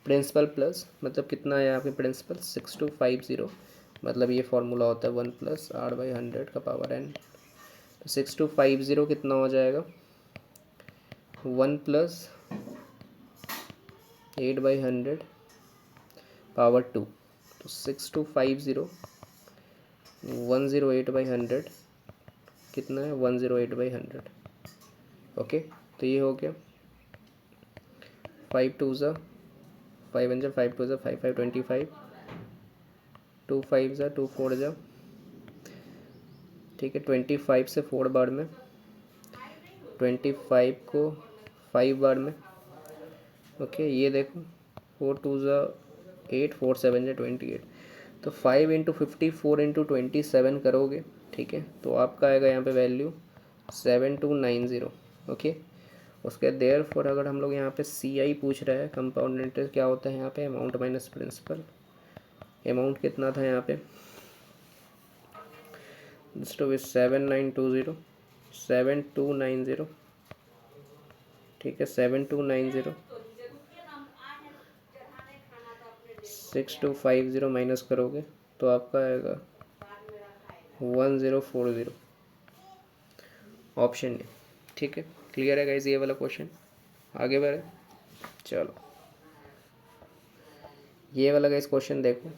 प्रिंसिपल प्लस, मतलब कितना है यहाँ पे प्रिंसिपल 6250, मतलब ये फॉर्मूला होता है 1+R/100 का पावर n। तो 6250 कितना हो जाएगा, 1+8/100 पावर 2, तो 6250 108/100 कितना है 108/100, ओके। तो ये हो गया 5 2 5 1 5 2 5 5 25, 2 5 2 4, ठीक है। 25 से 4 बार में, 25 को 5 बार में। ओके, ये देखो 4 2 ज़ा 8, 4 7 ज़ा 28, तो 5 इंटू 54 इंटू 27 करोगे, ठीक है, तो आपका आएगा यहाँ पे वैल्यू 7290। ओके, उसके देयर फॉर अगर हम लोग यहाँ पे सी आई पूछ रहा है, कंपाउंड इंटरेस्ट क्या होता है यहाँ पे, अमाउंट माइनस प्रिंसिपल। अमाउंट कितना था यहाँ पे, दिस टू बी 7920, 7290, ठीक है, 7290, 6250 माइनस करोगे तो आपका आएगा 1040, ऑप्शन ए। ठीक है, क्लियर है गाइस ये वाला क्वेश्चन। आगे बढ़े, चलो ये वाला गाइस क्वेश्चन देखो,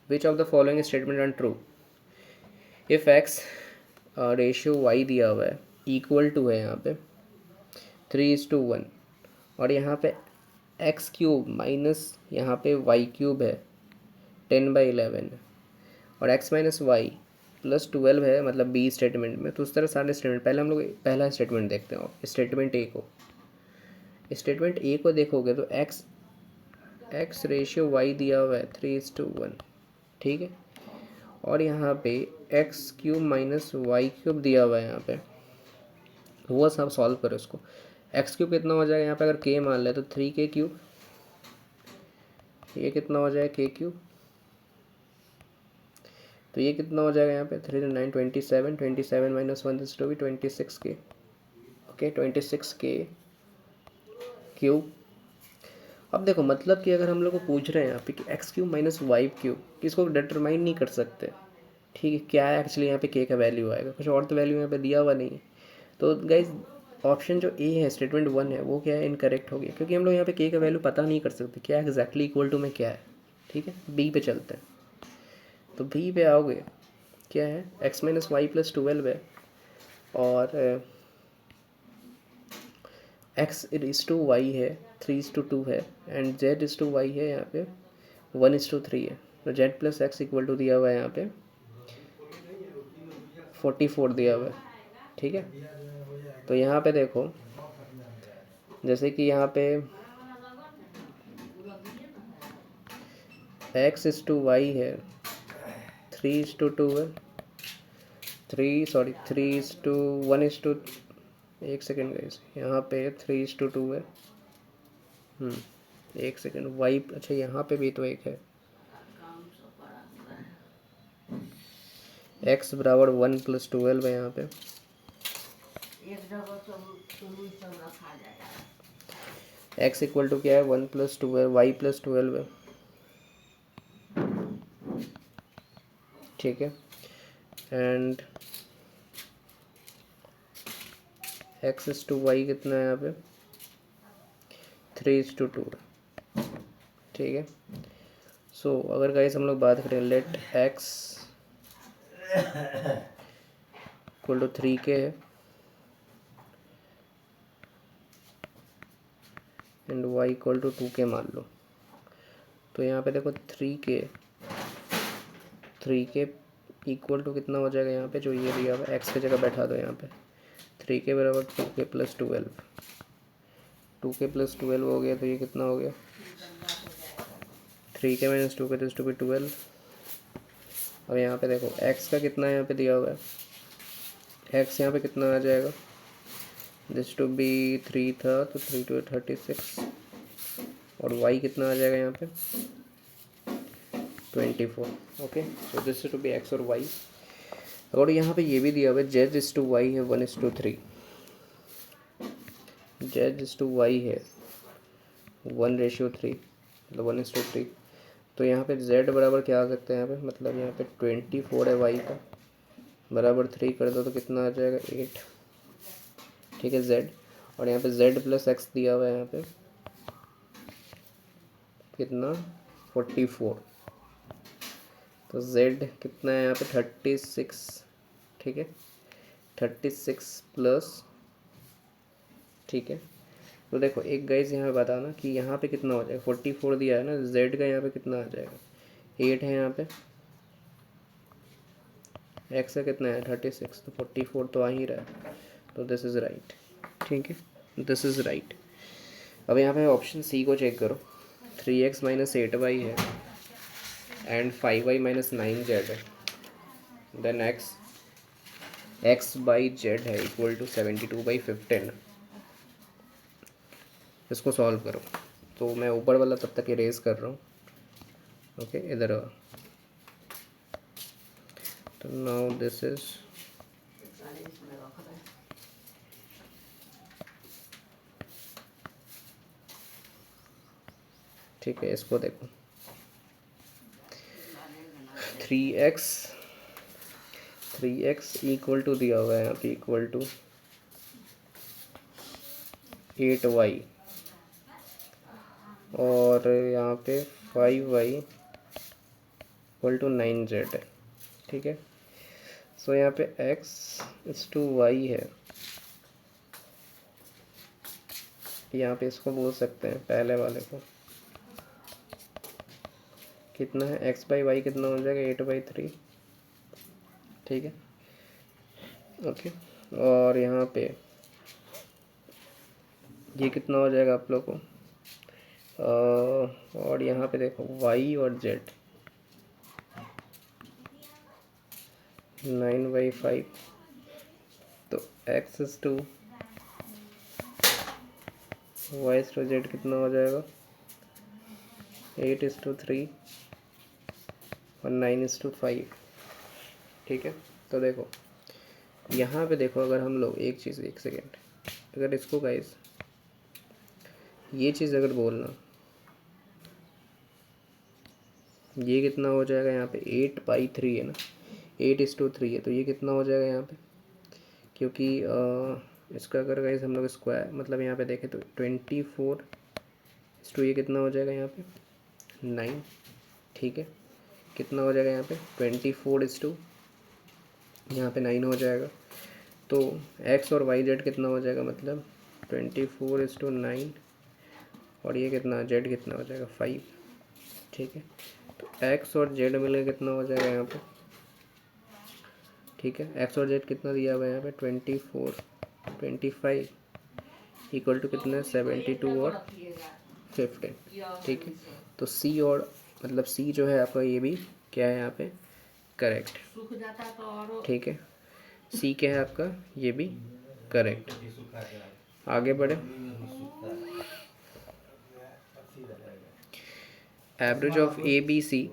which of the following statement are true if X ratio Y दिया हुआ है इक्वल टू है यहाँ पे 3:1, और यहाँ पे एक्स क्यूब माइनस यहाँ पे वाई क्यूब है 10/11 है, और एक्स माइनस वाई प्लस 12 है, मतलब बी स्टेटमेंट में। तो उस तरह सारे स्टेटमेंट, पहले हम लोग पहला स्टेटमेंट देखते हैं, स्टेटमेंट ए को। स्टेटमेंट ए को देखोगे तो एक्स रेशियो वाई दिया हुआ है 3:1, ठीक है, और यहाँ पे X cube minus Y cube दिया हुआ है यहाँ पे, वो सब सॉल्व करो इसको। एक्स क्यूब कितना हो जाएगा यहाँ पे, अगर के मान ले तो 3k क्यूब, ये कितना हो जाएगा के क्यूब, तो ये कितना हो जाएगा यहाँ पे 3 9 27, 27 minus 1 this to be 26k। ओके, 26k क्यूब। अब देखो मतलब कि अगर हम लोग को पूछ रहे हैं यहाँ पे कि X cube minus Y cube, किसको डिटरमाइन नहीं कर सकते, ठीक है, क्या है एक्चुअली यहाँ पे के का वैल्यू आएगा, कुछ और तो वैल्यू यहाँ पे दिया हुआ नहीं है। तो गाइज ऑप्शन जो ए है, स्टेटमेंट 1 है, वो क्या है, इनकरेक्ट हो गया, क्योंकि हम लोग यहाँ पे के का वैल्यू पता नहीं कर सकते क्या एग्जैक्टली इक्वल टू में क्या है। ठीक है, बी पे चलते हैं, तो बी पे आओगे, क्या है, एक्स माइनस वाई प्लस 12 है, और एक्स इज टू वाई है 3:2 है, and Z is to Y है यहाँ पे 1:3 है। तो Z plus X equal to दिया हुआ है यहाँ पे 44 दिया हुआ है। ठीक है, तो यहाँ पे देखो, जैसे कि यहाँ पे एक्स इज टू वाई है 3:2 है, 3:1:, एक सेकेंड गाइस, यहाँ पे 3:2 है। एक सेकेंड, वाई, अच्छा यहाँ पे भी तो एक है, एक्स बराबर 1 + 12 है यहाँ पे, एक्स इक्वल टू क्या है 1 + 2 है, वाई + 12 है। ठीक है, and X is to Y कितना है यहाँ पे 3:2 है। ठीक है, सो अगर गाइस हम लोग बात करें, late x equal to 3k है and y equal to 2k मान लो, तो यहाँ पे देखो 3k इक्वल टू कितना हो जाएगा यहाँ पे, जो ये दिया हुआ है एक्स की जगह बैठा दो यहाँ पे, 3k बराबर 2k + 12, 2k + 12 हो गया, तो ये कितना हो गया 3k - 2k this to B 12। अब यहाँ पे देखो x का कितना यहाँ पे दिया हुआ है, x यहाँ पे कितना आ जाएगा, दिस टू बी 3 था, तो 3 2 36, और y कितना आ जाएगा यहाँ पे 24। Okay, so this to be x और y। और यहाँ पे ये भी दिया हुआ है z इज टू वाई है 1:3, z इज टू वाई है 1:3, मतलब 1:3। तो यहाँ पे z बराबर क्या आ सकता है यहाँ पे, मतलब यहाँ पे 24 है y का, बराबर 3 कर दो तो कितना आ जाएगा 8। ठीक है, z, और यहाँ पे z प्लस x दिया हुआ है यहाँ पे कितना 44, तो z कितना है यहाँ पे 36। ठीक है, 36 प्लस, ठीक है, तो देखो एक गाइज यहाँ पे बताना कि यहाँ पे कितना हो जाएगा, 44 दिया है ना, z का यहाँ पे कितना आ जाएगा 8 है यहाँ पे, एक्स का कितना है 36, तो 44 तो आ ही रहा है, तो दिस इज़ राइट। ठीक है, दिस इज़ राइट। अब यहाँ पे ऑप्शन सी को चेक करो, 3x माइनस 8y है एंड 5y माइनस 9z है, देन x बाई जेड है इक्वल टू 72/15। इसको सॉल्व करो। तो मैं ऊपर वाला तब तक इरेज कर रहा हूँ। ओके, इधर आओ। तो नाउ दिस इज ठीक है, इसको देखो 3x इक्वल टू दिया हुआ है यहाँ पे इक्वल टू 8y और यहाँ पे 5y इक्वल टू 9z है। ठीक है, सो यहाँ पे x इज टू y है, यहाँ पे इसको बोल सकते हैं पहले वाले को कितना है, x बाई वाई कितना हो जाएगा 8/3। ठीक है, ओके, और यहाँ पे ये कितना हो जाएगा आप लोग को, और यहाँ पे देखो y और z 9/5, तो x is to y is to z कितना हो जाएगा 8:3 और 9:5। ठीक है, तो देखो यहाँ पे देखो, अगर हम लोग एक चीज़, एक सेकेंड, अगर इसको गाइस ये चीज़ अगर बोलना, ये कितना हो जाएगा यहाँ पे 8/3 है ना, 8:3 है, तो ये कितना हो जाएगा यहाँ पे, क्योंकि इसका अगर गाइस हम लोग स्क्वायर मतलब यहाँ पे देखें तो 24 ये कितना हो जाएगा यहाँ पे 9। ठीक है, कितना हो जाएगा यहाँ पे 24 यहाँ पे 9 हो जाएगा, तो x और y z कितना हो जाएगा, मतलब 24:9 और ये कितना z कितना हो जाएगा 5। ठीक है, तो x और z मिलकर कितना हो जाएगा यहाँ पे, ठीक है, x और z कितना दिया हुआ है यहाँ पे 25 इक्वल टू कितना है 72 और 15। ठीक है, तो c और मतलब c जो है आपका ये भी क्या है यहाँ पे करेक्ट। ठीक है, सी क्या है आपका ये भी करेक्ट। आगे बढ़े, average of A B C,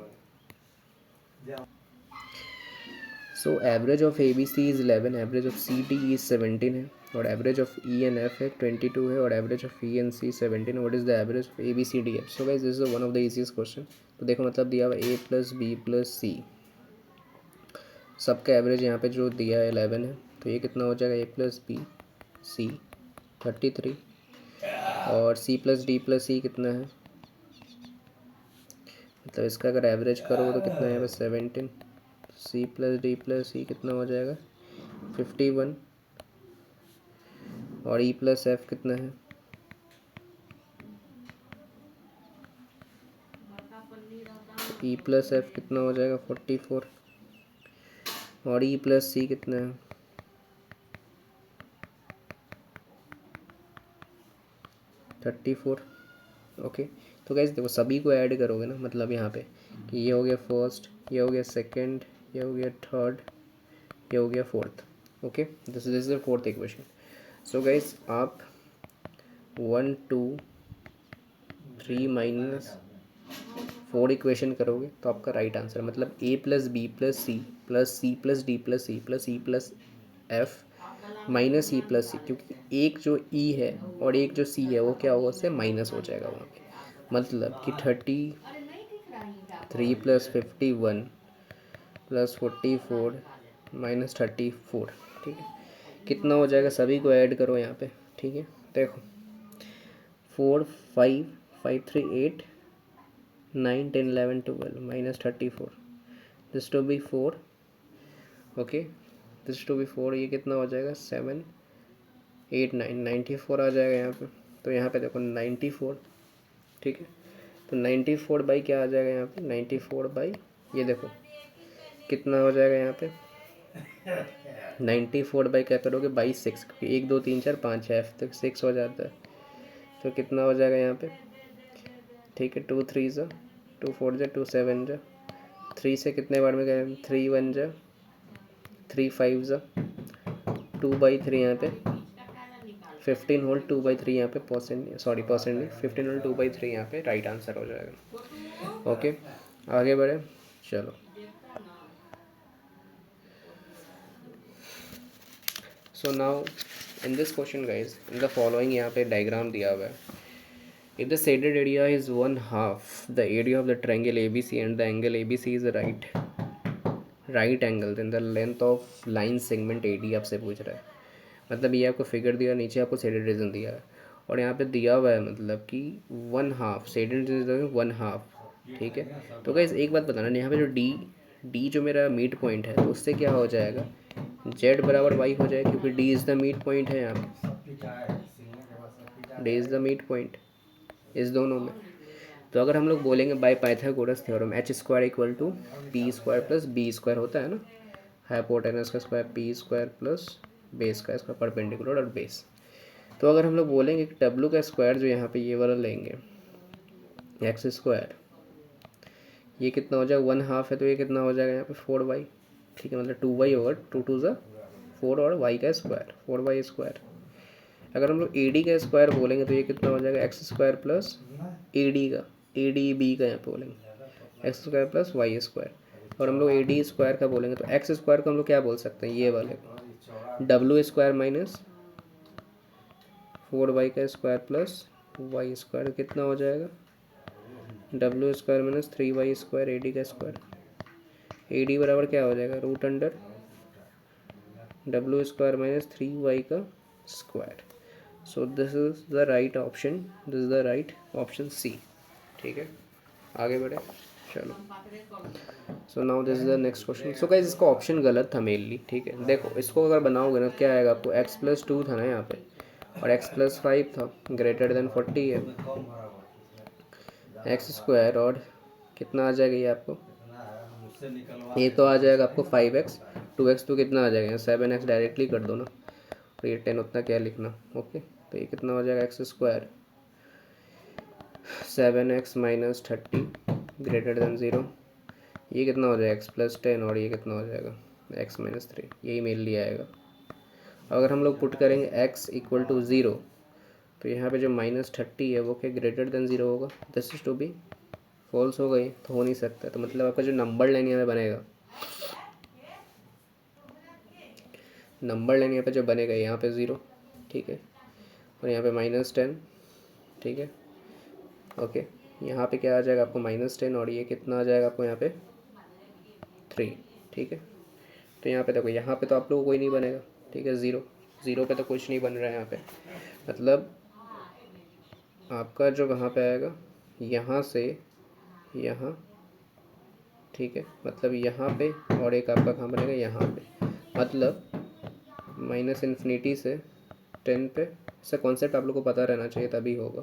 so average of A B C is 11, average of C D is 17 है, और average of E and F है 22 है, और average of E and C 17। What is the average of A B C D F? So guys this is one of the easiest question. तो देखो मतलब दिया हुआ A plus B plus C, सबका average यहाँ पे जो दिया है 11 है, तो ये कितना हो जाएगा ए प्लस बी सी 33, और सी प्लस डी प्लस सी कितना है, मतलब इसका अगर एवरेज करोगे तो कितना है 17, सी प्लस डी प्लस सी कितना हो जाएगा 51, और ई प्लस एफ कितना है ई प्लस एफ कितना हो जाएगा 44, और ई प्लस सी कितना है 34। ओके, तो गाइस देखो सभी को ऐड करोगे ना, मतलब यहाँ पे कि ये हो गया फर्स्ट, ये हो गया सेकंड, ये हो गया थर्ड, ये हो गया fourth. Okay, this is the fourth equation. So guys आप 1 2 3 माइनस 4 इक्वेशन करोगे तो आपका राइट आंसर मतलब A plus B plus C plus C plus D plus C plus E plus F minus E plus C, क्योंकि एक जो ई है और एक जो सी है वो क्या होगा, उससे माइनस हो जाएगा वहाँ पे, मतलब कि 33 प्लस 51 प्लस 44 माइनस 34। ठीक है, कितना हो जाएगा, सभी को ऐड करो यहाँ पे। ठीक है, देखो 4 5 5 3 8 9 10 11 12 minus 34, this to be 4। Okay, this to be 4, ये कितना हो जाएगा 7 8 9 94 आ जाएगा यहाँ पे। तो यहाँ पे देखो 94। ठीक है, तो 94 बाई क्या आ जाएगा यहाँ पे 94 बाई, ये देखो कितना हो जाएगा यहाँ पे 94 बाई क्या करोगे, बाई 6, क्योंकि 1 2 3 4 5 है, तो 6 हो जाता है। तो कितना हो जाएगा यहाँ पे, ठीक है, 2 3 जा, 2 4 जा, 2 7 जा, 3 से कितने बार में गए, 3 1 जा, 3 5 जा, 2/3 यहाँ पे, 15 होल 2/3 यहाँ पे, परसेंट नहीं, 15 होल 2/3 यहाँ पे राइट आंसर हो जाएगा। ओके, आगे बढ़े, चलो। So now in this question guys, in the following, यहाँ पे डायग्राम दिया हुआ है। If the shaded area is 1/2 the area of the triangle ABC and the angle ABC is right angle then the length of line segment AD आपसे पूछ रहा है। मतलब ये आपको फिगर दिया, नीचे आपको शेडेड रीजन दिया है, और यहाँ पे दिया हुआ है मतलब कि 1/2 शेडेड रीजन 1/2, ठीक है। तो गाइस एक बात बताना, यहाँ पे जो डी जो मेरा मिड पॉइंट है, तो उससे क्या हो जाएगा, Z बराबर Y हो जाएगा, क्योंकि D is the mid point है यहाँ पे, D is the mid point इस दोनों में। तो अगर हम लोग बोलेंगे by Pythagoras theorem H² equal to P² plus B² होता है ना, हाइपोटेनस का स्क्वायर P² प्लस बेस का स्क्वायर, परपेंडिकुलर और बेस। तो अगर हम लोग बोलेंगे कि W का स्क्वायर जो यहाँ पे ये वाला लेंगे X², ये कितना हो जाएगा, 1/2 है, तो ये कितना हो जाएगा यहाँ पे 4y, ठीक है, मतलब 2y होगा, 2 2 ज़ा 4 और y का स्क्वायर 4y²। अगर हम लोग AD का स्क्वायर बोलेंगे तो ये कितना हो जाएगा, X² प्लस AD का यहाँ पे बोलेंगे X² प्लस Y²। और हम लोग AD² का बोलेंगे तो X² को हम लोग क्या बोल सकते हैं, ये वाले W² माइनस 4y का स्क्वायर प्लस Y² कितना हो जाएगा, W² माइनस 3y² AD का स्क्वायर। AD बराबर क्या हो जाएगा, root under W² minus 3y का square. So this is the right option, this is the right option C, ठीक है। आगे बढ़े, चलो। So now this is the next question. So guys इसका ऑप्शन गलत था मेनली, ठीक है। देखो इसको अगर बनाओगे ना, क्या आएगा आपको, x+2 था ना यहाँ पे, और x+5 था, ग्रेटर देन 40 है, X² और कितना आ जाएगा ये आपको, ये तो आ जाएगा आपको 5x, 2x तो कितना आ जाएगा यहाँ 7x, डायरेक्टली कर दो ना, तो ये 10 उतना क्या लिखना, ओके। तो ये कितना हो जाएगा, X² 7x minus 30 greater than 0, ये कितना हो जाएगा x+10, और ये कितना हो जाएगा x माइनस 3, यही मेल लिया आएगा। अगर हम लोग पुट करेंगे x इक्वल टू 0, तो यहाँ पे जो -30 है वो क्या ग्रेटर देन 0 होगा, this is to be false हो गई, तो हो नहीं सकता। तो मतलब आपका जो नंबर लाइन यहाँ पे बनेगा, नंबर लाइन यहाँ पे जो बनेगा, यहाँ पे 0, ठीक है, और यहाँ पे -10, ठीक है, ओके। यहाँ पे क्या आ जाएगा आपको -10, और ये कितना आ जाएगा आपको यहाँ पे 3, ठीक है। तो यहाँ पे देखो, यहाँ पे तो आप लोगों को कोई नहीं बनेगा, ठीक है, 0 पे तो कुछ नहीं बन रहा है यहाँ पे। मतलब आपका जो कहाँ पे आएगा, यहाँ से यहाँ, ठीक है, मतलब यहाँ पे, और एक आपका कहाँ बनेगा, यहाँ पे। मतलब -∞ से 10 पे, इसका कॉन्सेप्ट आप लोग को पता रहना चाहिए, तभी होगा।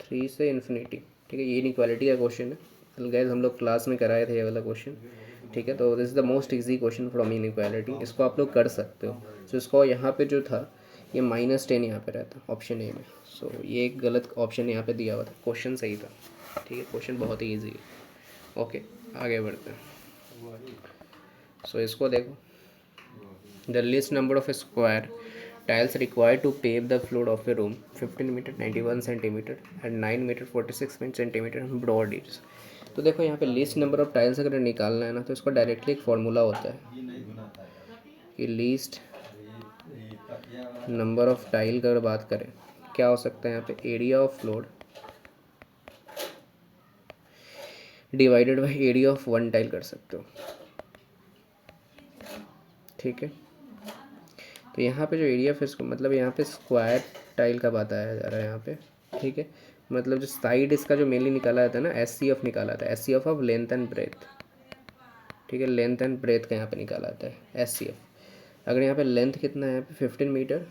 3 से इन्फिनिटी, ठीक है, ये इनइक्वालिटी का क्वेश्चन है गाइस, हम लोग क्लास में कराए थे ये वाला क्वेश्चन, ठीक है। तो this is the most easy question from inequality, इसको आप लोग कर सकते हो। सो इसको यहाँ पे जो था, ये -10 यहाँ पे रहता ऑप्शन ए में। सो ये एक गलत ऑप्शन यहाँ पे दिया हुआ था, क्वेश्चन सही था, ठीक है, क्वेश्चन बहुत ही ईजी है। ओके, आगे बढ़ते हैं। सो इसको देखो, the list number of square tiles required to pave the floor of a room 15 metre 91 centimetre and 9 metre 46 centimetre broad is. तो देखो यहाँ पे लिस्ट नंबर ऑफ टाइल्स अगर निकालना है ना, तो इसका डायरेक्टली एक फॉर्मूला होता है कि लिस्ट नंबर ऑफ टाइल का अगर बात करें, क्या हो सकता है यहाँ पे, area of floor divided by area of one tile कर सकते हो, ठीक है। तो यहाँ पे जो एरिया ऑफ इसको, मतलब यहाँ पे स्क्वायर टाइल का बताया जा रहा है यहाँ पे, ठीक है। मतलब जो साइड इसका जो मेनली निकाला जाता है ना, SCF निकाला जाता है, SCF of length and breadth, ठीक है, लेंथ एंड ब्रेथ का यहाँ पे निकाला जाता है SCF। अगर यहाँ पे लेंथ कितना है, यहाँ पे 15 मीटर,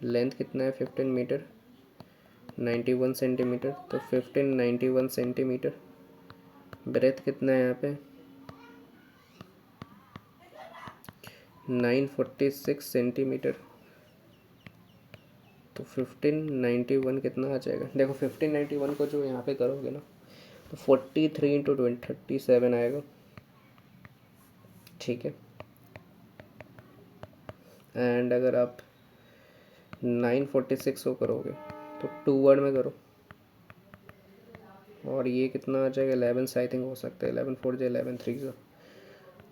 लेंथ कितना है 15 मीटर, 91 सेंटीमीटर, तो 15 91 सेंटीमीटर, ब्रेथ कितना है यहाँ पे 946 सेंटीमीटर, तो 1591 कितना आ जाएगा? देखो 1591 को जो यहाँ पे करोगे ना तो 43 इंटू 37 आएगा, ठीक है। एंड अगर आप 946 को करोगे तो 2 वर्ड में करो, और ये कितना आ जाएगा? 11 से आई थिंक हो सकता है, 11 4 जो 11 3 जो,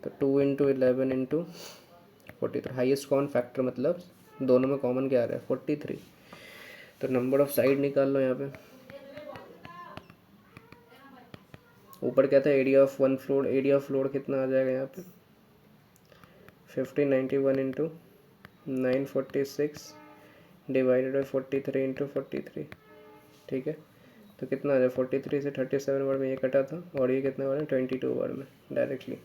तो 2 into 11 into 43, highest common factor मतलब दोनों में कॉमन क्या आ रहा है? 43। तो नंबर ऑफ साइड निकाल लो यहाँ पे। ऊपर क्या था? Area of one floor, area of floor कितना आ जाएगा यहाँ पे? 1591 इंटू 946 डिवाइडेड बाई 43 इंटू 43, ठीक है। तो कितना आ जाए? 43 से 37 वर्ड में ये कटा था, और ये कितना वर्ड है? 22 वर्ड में डायरेक्टली।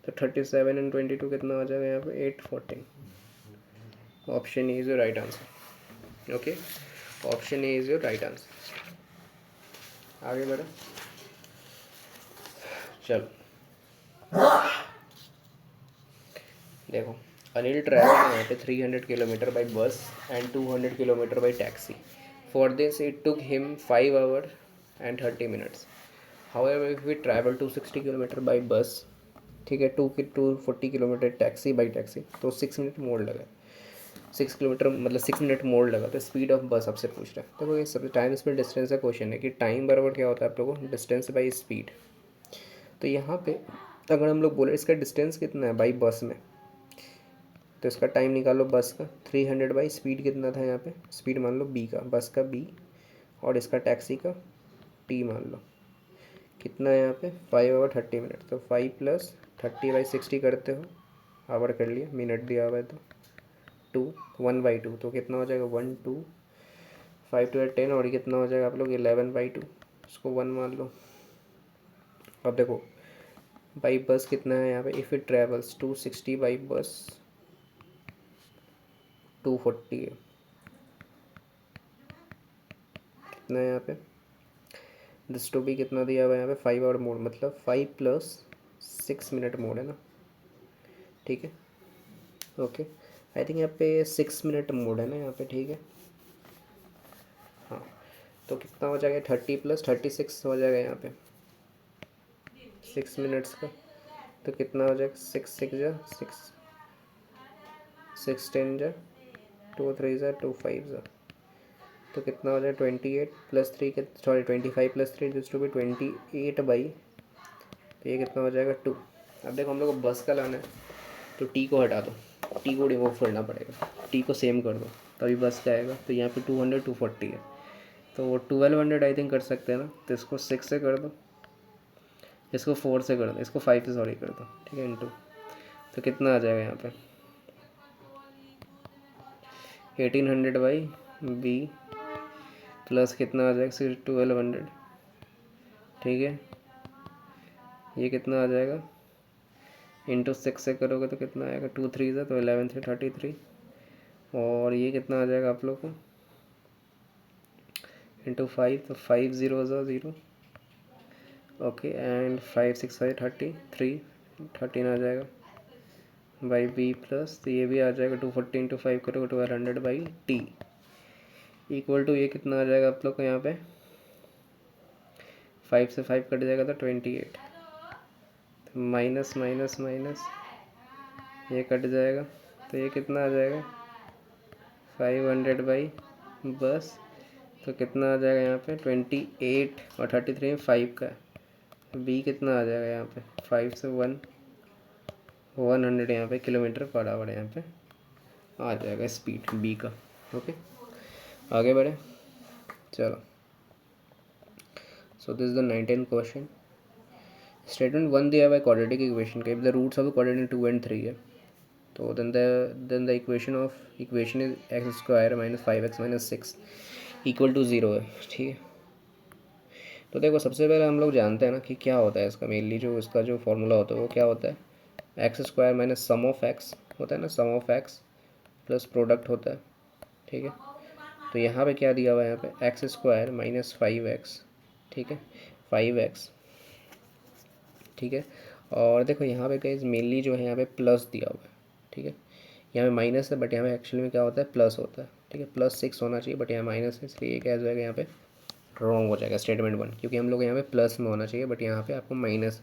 तो 37 एंड 22 कितना आ जाएगा यहाँ पे? 814। Option A is your right answer. Okay, option A is your right answer. आगे बढ़े, चलो देखो। अनिल ट्रैवल यहाँ पे 300 kilometre by bus and 200 kilometre by taxi. For this it took him 5 hour and 30 minutes. However if we travel 260 kilometre by bus, ठीक है, 240 kilometre taxi by taxi, तो 6 minute मोड़ लगा। 6 किलोमीटर मतलब 6 मिनट मोड़ लगा, तो स्पीड ऑफ बस आपसे पूछ रहा है। देखो ये सब टाइम स्पीड डिस्टेंस का क्वेश्चन है कि टाइम बराबर क्या होता है आप लोगों को? Distance by speed. तो यहाँ पे अगर हम लोग बोले इसका डिस्टेंस कितना है बाई बस में, तो इसका टाइम निकालो बस का 300 बाई स्पीड कितना था यहाँ पे? स्पीड मान लो b का, बस का b, और इसका टैक्सी का t मान लो। कितना है यहाँ पे? 5 आवर 30 मिनट। तो 5 प्लस 30 बाई 60 करते हो, आवर कर लिया, मिनट दिया हुआ है तो 2 1 बाई 2, तो कितना हो जाएगा? 1 2 5 2 10, और ये कितना हो जाएगा आप लोग? 11 बाई 2, इसको 1 मान लो। अब देखो बाई बस कितना है यहाँ पे? If it travels 260 by bus 240 है, कितना है यहाँ पे? दिस टू बी कितना दिया हुआ है यहाँ पे? 5 आवर मोड, मतलब 5 प्लस 6 मिनट मोड है ना, ठीक है। ओके, आई थिंक यहाँ पे 6 मिनट मोड है ना यहाँ पे, ठीक है। हाँ, तो कितना हो जाएगा? 30 प्लस 36 हो जाएगा यहाँ पे 6 मिनट्स का। तो कितना हो जाएगा? 6 6 जा 6 6 10 जा 2 3 जा 2 5 जा, तो कितना हो जाएगा? 28 प्लस 3 के, sorry 25 plus 3 this to be 28 by, तो ये कितना हो जाएगा? 2। अब देखो हम लोग को बस का लाना है, तो टी को हटा दो, टी को रिमूव करना पड़ेगा, टी को सेम कर दो तभी बस का आएगा। तो यहाँ पे 200 240 है, तो वो 1200 आई थिंक कर सकते हैं ना। तो इसको 6 से कर दो, इसको 4 से कर दो, इसको 5 से सॉरी कर दो, ठीक है, इंटू। तो कितना आ जाएगा यहाँ पे? 1800 बाई बी प्लस कितना आ जाएगा? 1200, ठीक है। ये कितना आ जाएगा? इंटू 6 से करोगे तो कितना आएगा? 2 3 से, तो 11 3 33, और ये कितना आ जाएगा आप लोग को? इंटू 5, तो 5 0 0, ओके, एंड 5 6 5 33, 13 आ जाएगा बाई बी प्लस, तो ये भी आ जाएगा 240 इंटू 5 करोगे 1200 बाई टी इक्वल टू, ये कितना आ जाएगा आप लोग को यहाँ पे? 5 से 5 कट जाएगा तो 28, माइनस माइनस माइनस ये कट जाएगा, तो ये कितना आ जाएगा? 500 बाई बस, तो कितना आ जाएगा यहाँ पे? 28 और 33 में 5 का, बी कितना आ जाएगा यहाँ पे? 5 से 100 यहाँ पे किलोमीटर पर आवर यहाँ पे आ जाएगा स्पीड बी का। ओके, आगे बढ़े, चलो। So this is the 19th question. Statement 1 दिया हुआ है क्वाड्रेटिक इक्वेशन का, if the roots of quadratic 2 and 3 है, तो then the equation is X square minus 5x minus 6 equal to 0 है, ठीक है। तो देखो सबसे पहले हम लोग जानते हैं ना कि क्या होता है इसका, मेनली जो इसका जो फॉर्मूला होता है वो क्या होता है? X square minus sum of x होता है ना, सम ऑफ एक्स प्लस प्रोडक्ट होता है, ठीक है। तो यहाँ पे क्या दिया हुआ है? यहाँ पे एक्स स्क्वायर माइनस 5x, ठीक है, 5x, ठीक है। और देखो यहाँ पे गाइस मेनली जो है यहाँ पे प्लस दिया हुआ है, ठीक है। यहाँ पे माइनस है बट यहाँ पे एक्चुअली में क्या होता है, प्लस होता है, ठीक है। +6 होना चाहिए बट यहाँ माइनस है, इसलिए ये क्या हो जाएगा यहाँ पे रॉन्ग हो जाएगा स्टेटमेंट 1, क्योंकि हम लोग यहाँ पे प्लस में होना चाहिए बट यहाँ पे आपको माइनस।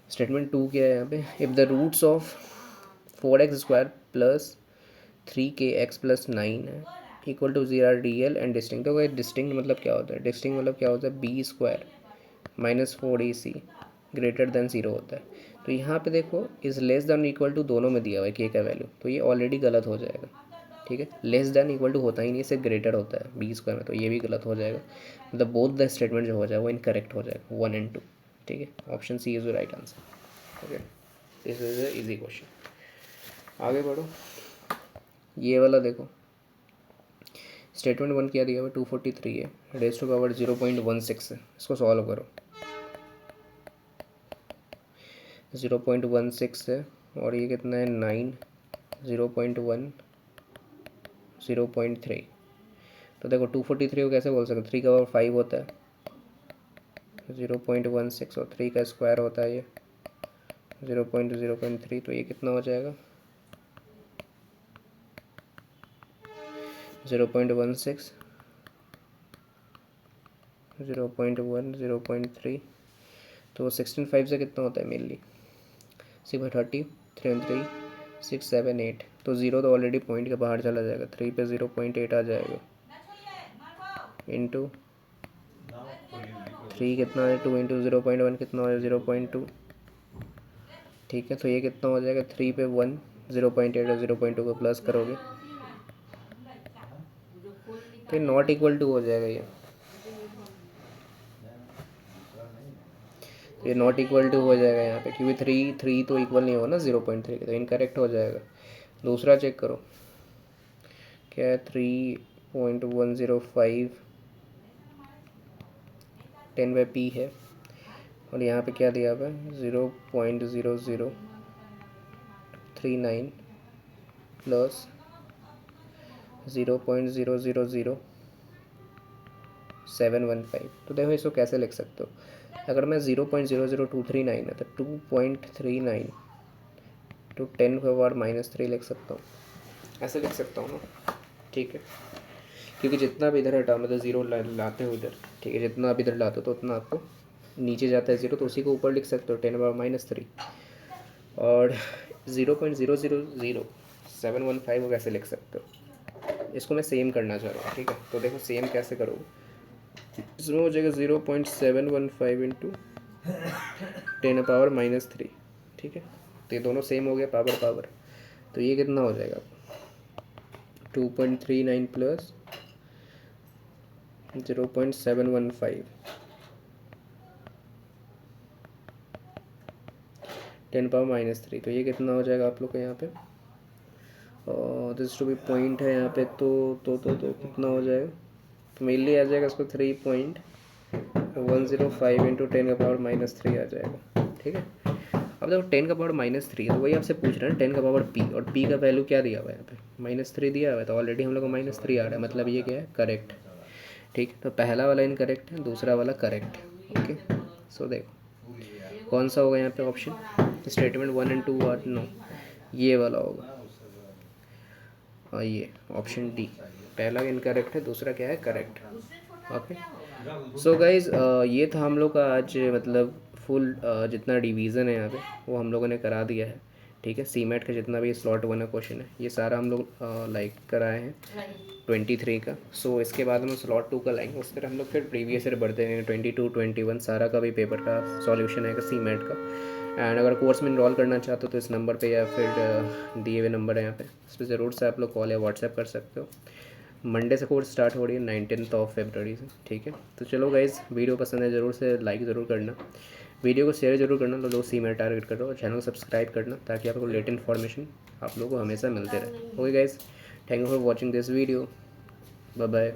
स्टेटमेंट 2 क्या है यहाँ पे, if the roots of 4x² plus 3kx plus 9 है equal to 0 are real and distinct. तो भाई डिस्टिंक्ट मतलब क्या होता है, डिस्टिंक्ट मतलब क्या होता है, b² minus 4ac greater than 0 होता है। तो यहाँ पे देखो is less than equal to दोनों में दिया हुआ है k का वैल्यू, तो ये ऑलरेडी गलत हो जाएगा, ठीक है। लेस देन इक्वल टू होता ही नहीं, इससे ग्रेटर होता है b² में, तो ये भी गलत हो जाएगा। मतलब बोथ द स्टेटमेंट जो हो जाएगा वो इनकरेक्ट हो जाएगा 1 एंड 2, ठीक है। Option C is the right answer. Okay, this is a easy question. आगे बढ़ो, ये वाला देखो। स्टेटमेंट 1 क्या दिया हुआ है, 243 है, रेज़ टू पावर 0.16 है। इसको सॉल्व करो। 0.16 है और ये कितना है 9, 0.1, 0.3। तो देखो 243 को कैसे बोल सकते, 3 का पावर 5 होता है, 0.16 और 3 का स्क्वायर होता है ये 0.3, तो ये कितना हो जाएगा 0.16, 0.1, 0.3। तो 16 5 से कितना होता है मेनली 6/30, 3 and 3 6 7 8। तो 0 तो ऑलरेडी पॉइंट के बाहर चला जाएगा, 3 पे 0.8 आ जाएगा इंटू 3 कितना है 2 इंटू 0.1 कितना हो जाएगा 0.2, ठीक है। तो ये कितना हो जाएगा 3 पे 1 0.8 और 0.2 को प्लस करोगे तो ये नॉट इक्वल टू हो जाएगा, ये नॉट इक्वल टू हो जाएगा यहाँ पे, क्योंकि 3 तो इक्वल नहीं होगा ना 0.3 तो इनकरेक्ट हो जाएगा। दूसरा चेक करो, क्या है 3.105 10/p है और यहाँ पे क्या दिया हुआ है 0.0039 प्लस 0.000715। तो देखो इसको कैसे लिख सकते हो, अगर मैं 0.00239 है तो 2.39 टू 10⁻³ लिख सकता हूँ, ऐसे लिख सकता हूँ ना, ठीक है। क्योंकि जितना भी इधर हटा मतलब ज़ीरो लाते हो इधर, ठीक है, जितना आप इधर लाते हो तो उतना आपको नीचे जाता है ज़ीरो, तो उसी को ऊपर लिख सकते हो 10⁻³ और 0.000715 को कैसे लिख सकते हो, इसको मैं सेम करना चाह रहा हूँ, ठीक है। तो देखो सेम कैसे करोगे, इसमें हो जाएगा 0.715 इंटू 10⁻³, ठीक है। तो ये दोनों सेम हो गया पावर, तो ये कितना हो जाएगा 2.39 प्लस 0.715 10⁻³, तो ये कितना हो जाएगा आप लोग को यहाँ पे, दिस टू बी पॉइंट है यहाँ पे, तो कितना हो जाएगा, तो मेनली आ जाएगा इसको 3.105 इंटू 10⁻³ आ जाएगा, ठीक है। अब देखो 10⁻³ तो वही आपसे पूछ रहा है ना 10⁻p, और p का वैल्यू क्या दिया हुआ है यहाँ पे -3 दिया हुआ है, तो ऑलरेडी हम लोग को -3 आ रहा है, मतलब ये क्या है करेक्ट, ठीक। तो पहला वाला इनकरेक्ट है, दूसरा वाला करेक्ट है, ओके। सो देखो कौन सा होगा यहाँ पे option, statement 1 and 2 are no, ये वाला होगा, और ये ऑप्शन डी, पहला इनकरेक्ट है, दूसरा क्या है करेक्ट, ओके। सो गाइज ये था हम लोग का आज मतलब फुल जितना डिवीज़न है यहाँ पे वो हम लोगों ने करा दिया है, ठीक है। सीमेट का जितना भी स्लॉट 1 का क्वेश्चन है ये सारा हम लोग लाइक कराए हैं 23 का। सो इसके बाद हम स्लॉट 2 का लाएंगे, उस पर हम लोग फिर प्रीवियस ईयर बढ़ते हैं 22 21 सारा का भी पेपर का सॉल्यूशन है सीमेट का। एंड अगर कोर्स में इनरोल करना चाहते हो तो इस नंबर पे या फिर दिए हुए नंबर है यहाँ पे, इस पर ज़रूर से आप लोग कॉल या व्हाट्सएप कर सकते हो। मंडे से कोर्स स्टार्ट हो रही है 19 फरवरी से, ठीक है। तो चलो गाइज़ वीडियो पसंद है ज़रूर से लाइक ज़रूर करना, वीडियो को शेयर ज़रूर करना, तो लोग सीमेट टारगेट करो, और चैनल को सब्सक्राइब करना ताकि आपको लेटेस्ट इन्फॉर्मेशन आप लोगों को हमेशा मिलते रहे। Okay guys, thank you for watching this video, bye bye.